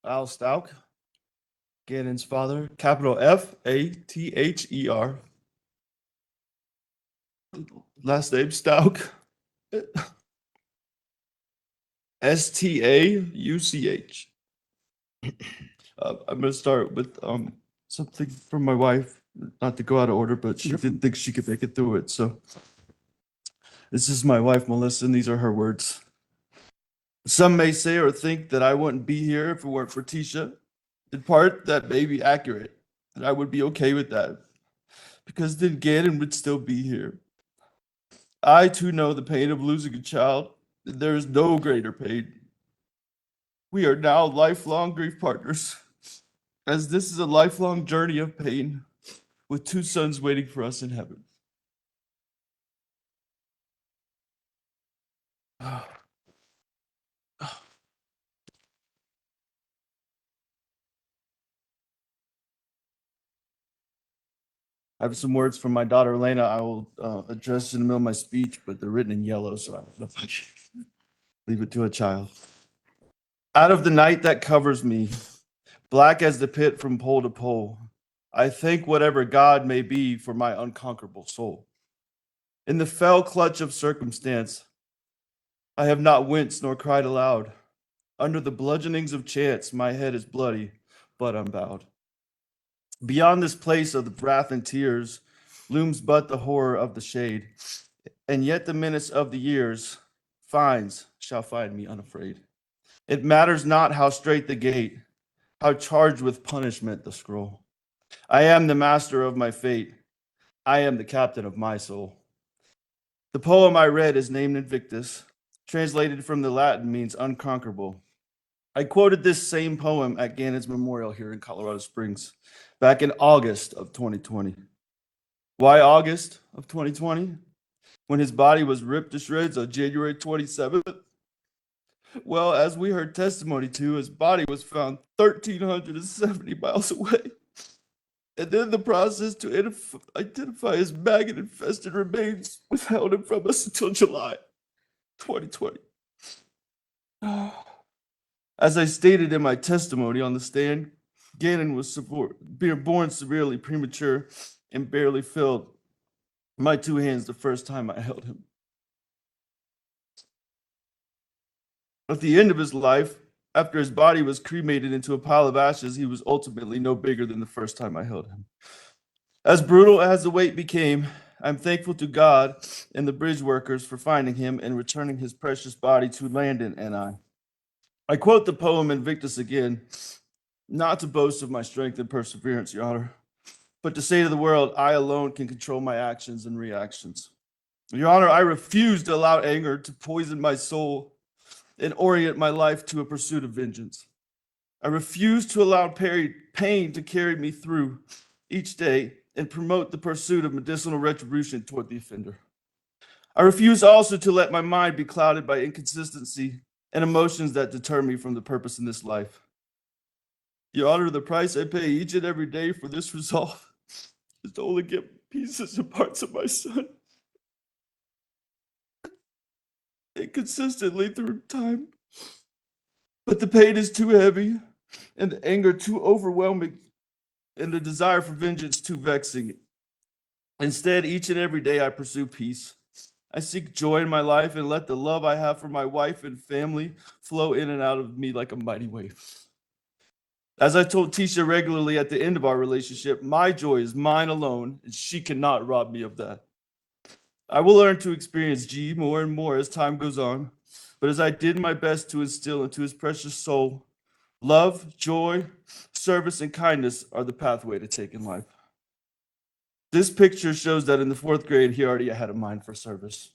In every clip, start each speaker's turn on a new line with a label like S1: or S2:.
S1: Stauch, Gannon's father, capital Father. Last name Stauch, Stauch. I'm going to start with something from my wife, not to go out of order, but she didn't think she could make it through it. So this is my wife, Melissa, and these are her words. Some may say or think that I wouldn't be here if it weren't for Tisha. In part, that may be accurate, and I would be okay with that, because then Gannon would still be here. I too know the pain of losing a child, and there is no greater pain. We are now lifelong grief partners, as this is a lifelong journey of pain with two sons waiting for us in heaven. I have some words from my daughter Elena I will address in the middle of my speech, but they're written in yellow, so I don't know if I can leave it to a child. Out of the night that covers me, black as the pit from pole to pole, I thank whatever God may be for my unconquerable soul. In the fell clutch of circumstance, I have not winced nor cried aloud. Under the bludgeonings of chance, my head is bloody, but unbowed. Beyond this place of the wrath and tears looms but the horror of the shade, and yet the menace of the years shall find me unafraid. It matters not how straight the gate, how charged with punishment the scroll. I am the master of my fate. I am the captain of my soul. The poem I read is named Invictus, translated from the Latin means unconquerable. I quoted this same poem at Gannon's memorial here in Colorado Springs back in August of 2020. Why August of 2020? When his body was ripped to shreds on January 27th? Well, as we heard testimony to, his body was found 1,370 miles away. And then the process to identify his maggot-infested remains withheld him from us until July 2020. As I stated in my testimony on the stand, Gannon was born severely premature and barely filled my two hands the first time I held him. At the end of his life, after his body was cremated into a pile of ashes, he was ultimately no bigger than the first time I held him. As brutal as the wait became, I'm thankful to God and the bridge workers for finding him and returning his precious body to Landon and I. I quote the poem Invictus again, not to boast of my strength and perseverance, Your Honor, but to say to the world, I alone can control my actions and reactions. Your Honor, I refuse to allow anger to poison my soul and orient my life to a pursuit of vengeance. I refuse to allow pain to carry me through each day and promote the pursuit of medicinal retribution toward the offender. I refuse also to let my mind be clouded by inconsistency and emotions that deter me from the purpose in this life. Your Honor, the price I pay each and every day for this resolve is to only get pieces and parts of my son. Inconsistently through time. But the pain is too heavy, and the anger too overwhelming, and the desire for vengeance too vexing. Instead, each and every day I pursue peace. I seek joy in my life and let the love I have for my wife and family flow in and out of me like a mighty wave. As I told Tisha regularly at the end of our relationship, my joy is mine alone, and she cannot rob me of that. I will learn to experience G more and more as time goes on, but as I did my best to instill into his precious soul, love, joy, service, and kindness are the pathway to take in life. This picture shows that in the 4th grade, he already had a mind for service.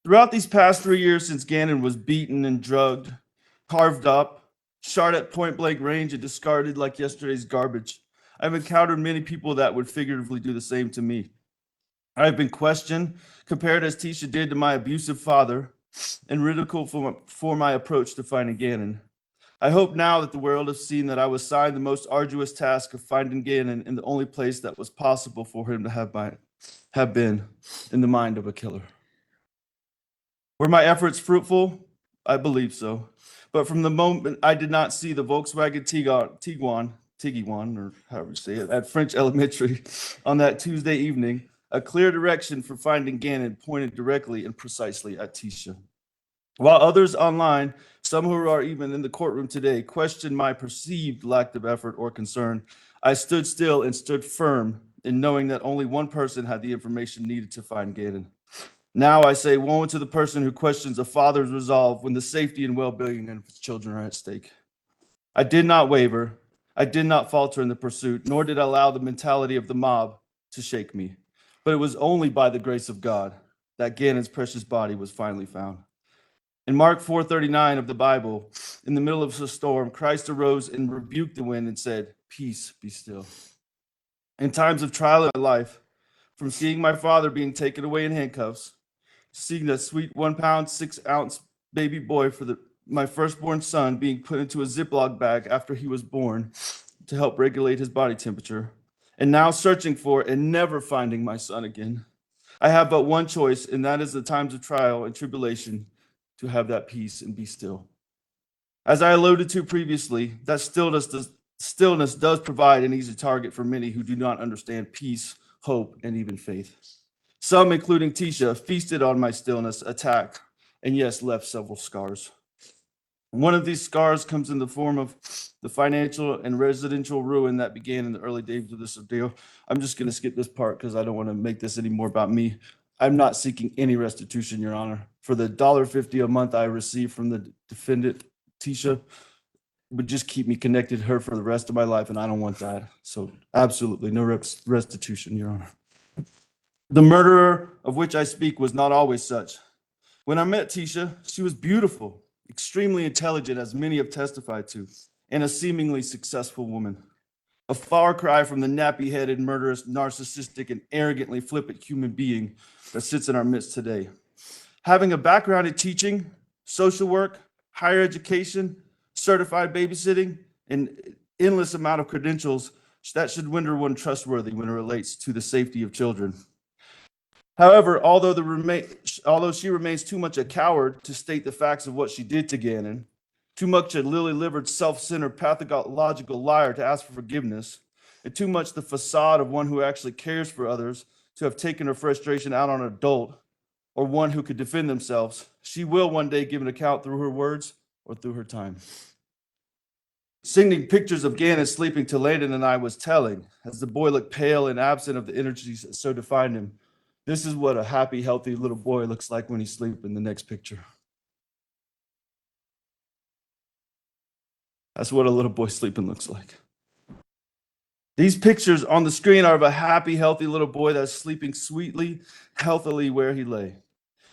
S1: Throughout these past 3 years since Gannon was beaten and drugged, carved up, shot at point blank range, and discarded like yesterday's garbage, I've encountered many people that would figuratively do the same to me. I've been questioned, compared as Tisha did to my abusive father, and ridiculed for my approach to finding Gannon. I hope now that the world has seen that I was assigned the most arduous task of finding Gannon in the only place that was possible for him to have been, in the mind of a killer. Were my efforts fruitful? I believe so. But from the moment I did not see the Volkswagen Tiguan, or however you say it, at French Elementary on that Tuesday evening, a clear direction for finding Gannon pointed directly and precisely at Tisha. While others online, some who are even in the courtroom today, question my perceived lack of effort or concern, I stood still and stood firm in knowing that only one person had the information needed to find Gannon. Now I say, woe to the person who questions a father's resolve when the safety and well-being of his children are at stake. I did not waver. I did not falter in the pursuit, nor did I allow the mentality of the mob to shake me. But it was only by the grace of God that Gannon's precious body was finally found. In Mark 4:39 of the Bible, in the middle of a storm, Christ arose and rebuked the wind and said, "Peace, be still." In times of trial in my life, from seeing my father being taken away in handcuffs, seeing that sweet 1 pound, 6 ounce baby boy for my firstborn son being put into a Ziploc bag after he was born to help regulate his body temperature, and now searching for and never finding my son again. I have but one choice, and that is the times of trial and tribulation to have that peace and be still. As I alluded to previously, that stillness does provide an easy target for many who do not understand peace, hope, and even faith. Some, including Tisha, feasted on my stillness, attacked, and yes, left several scars. One of these scars comes in the form of the financial and residential ruin that began in the early days of this ordeal. I'm just going to skip this part because I don't want to make this any more about me. I'm not seeking any restitution, Your Honor. For the $1.50 a month I received from the defendant, Tisha, would just keep me connected to her for the rest of my life, and I don't want that. So absolutely no restitution, Your Honor. The murderer of which I speak was not always such. When I met Tisha, she was beautiful, extremely intelligent, as many have testified to, and a seemingly successful woman. A far cry from the nappy-headed, murderous, narcissistic, and arrogantly flippant human being that sits in our midst today. Having a background in teaching, social work, higher education, certified babysitting, and endless amount of credentials, that should render one trustworthy when it relates to the safety of children. However, although she remains too much a coward to state the facts of what she did to Gannon, too much a lily-livered, self-centered, pathological liar to ask for forgiveness, and too much the facade of one who actually cares for others to have taken her frustration out on an adult or one who could defend themselves, she will one day give an account through her words or through her time. Sending pictures of Gannon sleeping to Landon and I was telling, as the boy looked pale and absent of the energies that so defined him. This is what a happy, healthy little boy looks like when he's sleeping in the next picture. That's what a little boy sleeping looks like. These pictures on the screen are of a happy, healthy little boy that's sleeping sweetly, healthily where he lay.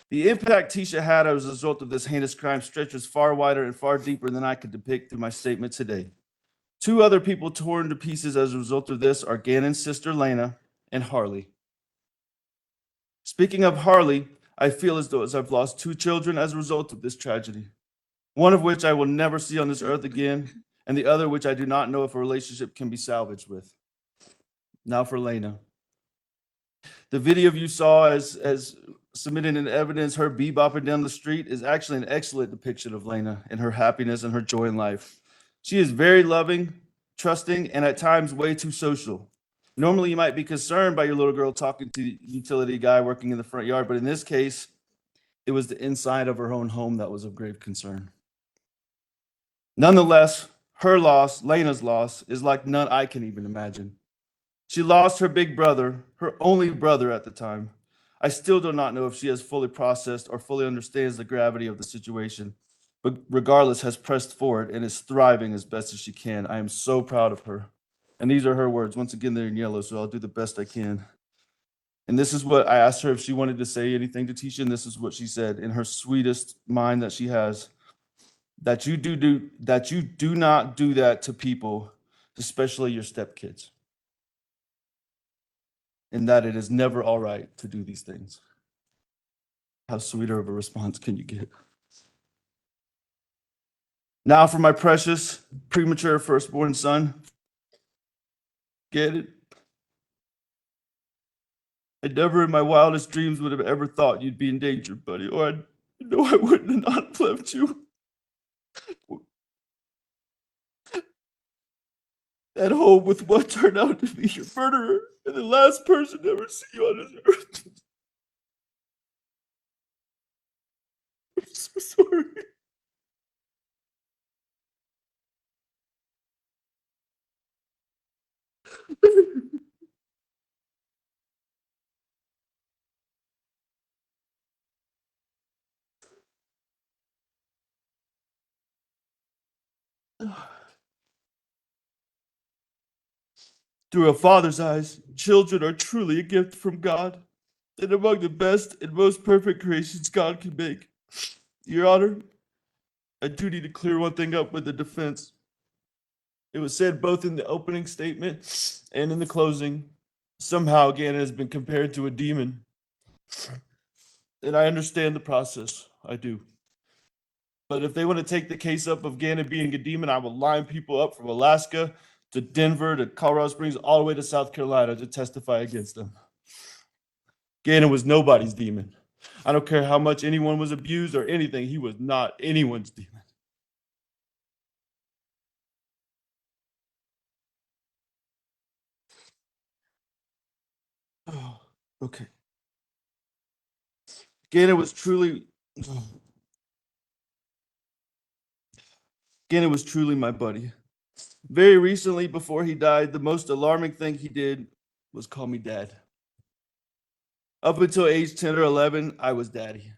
S1: The impact Tisha had as a result of this heinous crime stretches far wider and far deeper than I could depict through my statement today. Two other people torn to pieces as a result of this are Gannon's sister, Lena, and Harley. Speaking of Harley, I feel as though I've lost two children as a result of this tragedy, one of which I will never see on this earth again, and the other which I do not know if a relationship can be salvaged with. Now for Lena. The video you saw as submitted in evidence, her bebopping down the street, is actually an excellent depiction of Lena and her happiness and her joy in life. She is very loving, trusting, and at times way too social. Normally, you might be concerned by your little girl talking to the utility guy working in the front yard, but in this case, it was the inside of her own home that was of grave concern. Nonetheless, her loss, Lena's loss, is like none I can even imagine. She lost her big brother, her only brother at the time. I still do not know if she has fully processed or fully understands the gravity of the situation, but regardless has pressed forward and is thriving as best as she can. I am so proud of her. And these are her words. Once again, they're in yellow, so I'll do the best I can. And this is what I asked her if she wanted to say anything to Tisha, and this is what she said in her sweetest mind that she has. That you do not do that to people, especially your stepkids. And that it is never all right to do these things. How sweeter of a response can you get? Now for my precious, premature firstborn son. Get it? I never in my wildest dreams would have ever thought you'd be in danger, buddy, or No, I wouldn't have not left you at home with what turned out to be your murderer and the last person to ever see you on this earth. I'm so sorry. Through a father's eyes, children are truly a gift from God and among the best and most perfect creations God can make. Your Honor, I do need to clear one thing up with the defense. It was said both in the opening statement and in the closing. Somehow Gannon has been compared to a demon. And I understand the process. I do. But if they want to take the case up of Gannon being a demon, I will line people up from Alaska to Denver to Colorado Springs, all the way to South Carolina to testify against them. Gannon was nobody's demon. I don't care how much anyone was abused or anything. He was not anyone's demon. Oh, okay. Gannon was truly Gannon was truly my buddy. Very recently, before he died, the most alarming thing he did was call me dad. Up until age 10 or 11, I was daddy.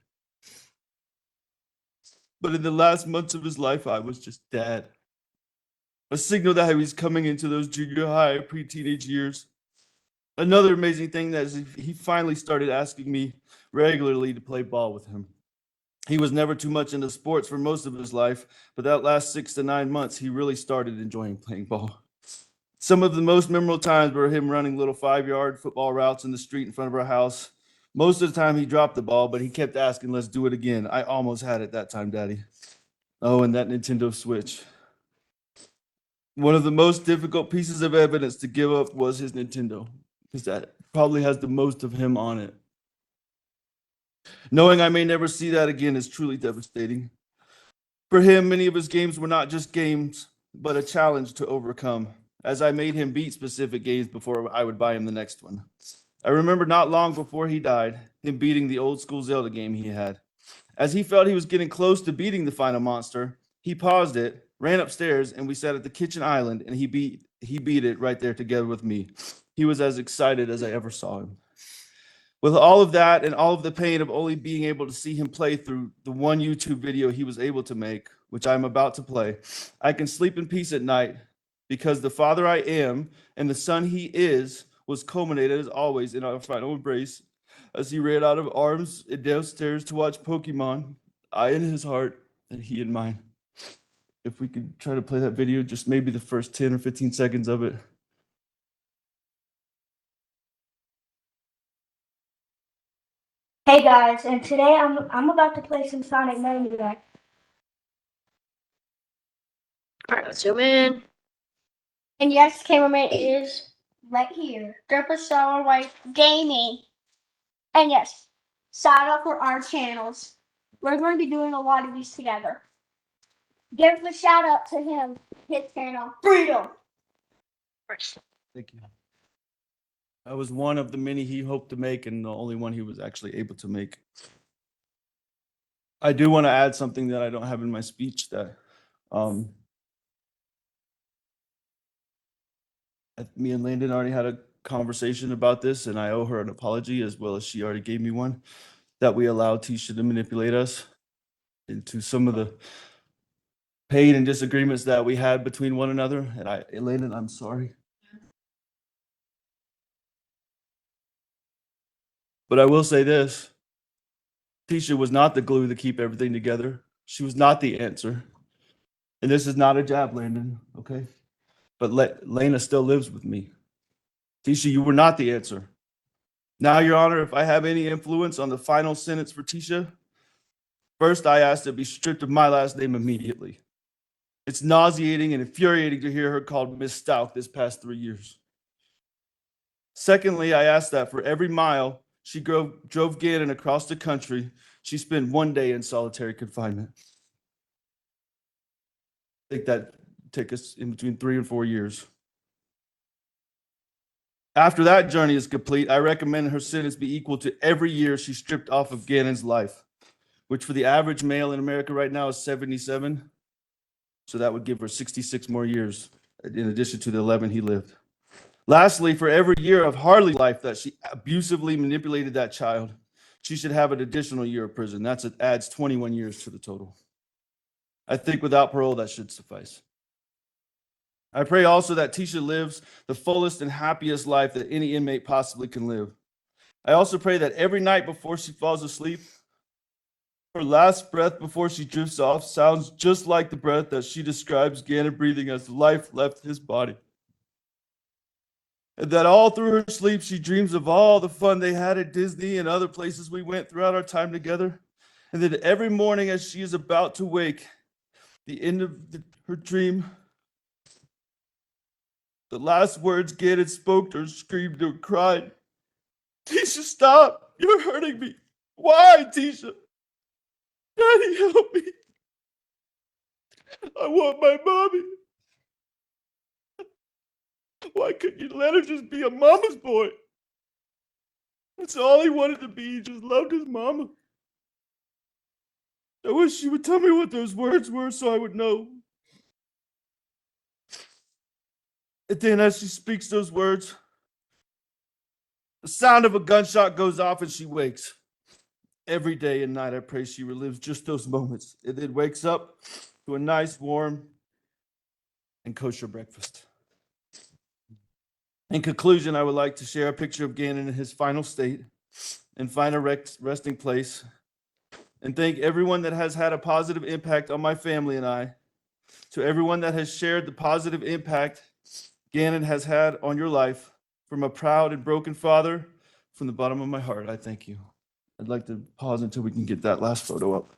S1: But in the last months of his life, I was just dad. A signal that he was coming into those junior high, pre-teenage years. Another amazing thing that is he finally started asking me regularly to play ball with him. He was never too much into sports for most of his life, but that last 6 to 9 months, he really started enjoying playing ball. Some of the most memorable times were him running little 5-yard football routes in the street in front of our house. Most of the time he dropped the ball, but he kept asking, let's do it again. I almost had it that time, Daddy. Oh, and that Nintendo Switch. One of the most difficult pieces of evidence to give up was his Nintendo, because that probably has the most of him on it. Knowing I may never see that again is truly devastating. For him, many of his games were not just games, but a challenge to overcome, as I made him beat specific games before I would buy him the next one. I remember not long before he died, him beating the old school Zelda game he had. As he felt he was getting close to beating the final monster, he paused it, ran upstairs, and we sat at the kitchen island, and he beat it right there together with me. He was as excited as I ever saw him. With all of that and all of the pain of only being able to see him play through the one YouTube video he was able to make, which I'm about to play, I can sleep in peace at night because the father I am and the son he is was culminated as always in our final embrace as he ran out of arms and downstairs to watch Pokemon, I in his heart and he in mine. If we could try to play that video, just maybe the first 10 or 15 seconds of it.
S2: Hey guys, and today I'm about to play some Sonic Mania.
S3: Alright, let's zoom in.
S2: And yes, cameraman is right here. Derpa Sour White Gaming. And yes, sign up for our channels. We're going to be doing a lot of these together. Give a shout out to him, his channel, Freedom.
S1: Thank you. I was one of the many he hoped to make and the only one he was actually able to make. I do want to add something that I don't have in my speech that me and Landon already had a conversation about this, and I owe her an apology as well as she already gave me one, that we allowed Tisha to manipulate us into some of the pain and disagreements that we had between one another. And Landon, I'm sorry. But I will say this. Tisha was not the glue to keep everything together. She was not the answer. And this is not a jab, Landon, okay? But Lena still lives with me. Tisha, you were not the answer. Now, Your Honor, if I have any influence on the final sentence for Tisha, first I ask to be stripped of my last name immediately. It's nauseating and infuriating to hear her called Miss Stauch this past 3 years. Secondly, I ask that for every mile she drove Gannon across the country, she spent 1 day in solitary confinement. I think that took us in between 3 and 4 years. After that journey is complete, I recommend her sentence be equal to every year she stripped off of Gannon's life, which for the average male in America right now is 77. So that would give her 66 more years in addition to the 11 he lived. Lastly, for every year of Harley's life that she abusively manipulated that child, she should have an additional year of prison. Adds 21 years to the total. I think without parole, that should suffice. I pray also that Tisha lives the fullest and happiest life that any inmate possibly can live. I also pray that every night before she falls asleep, her last breath before she drifts off sounds just like the breath that she describes Gannon breathing as life left his body. And that all through her sleep, she dreams of all the fun they had at Disney and other places we went throughout our time together. And that every morning as she is about to wake, the end of her dream, the last words Gannon spoke to her, screamed or cried, "Tisha, stop! You're hurting me. Why, Tisha? Daddy, help me. I want my mommy. Why couldn't you let her just be a mama's boy? That's all he wanted to be. He just loved his mama. I wish she would tell me what those words were so I would know." And then as she speaks those words, the sound of a gunshot goes off and she wakes. Every day and night, I pray she relives just those moments and then wakes up to a nice, warm, and kosher breakfast. In conclusion, I would like to share a picture of Gannon in his final state and find a resting place, and thank everyone that has had a positive impact on my family and I. To everyone that has shared the positive impact Gannon has had on your life, from a proud and broken father, from the bottom of my heart, I thank you. I'd like to pause until we can get that last photo up.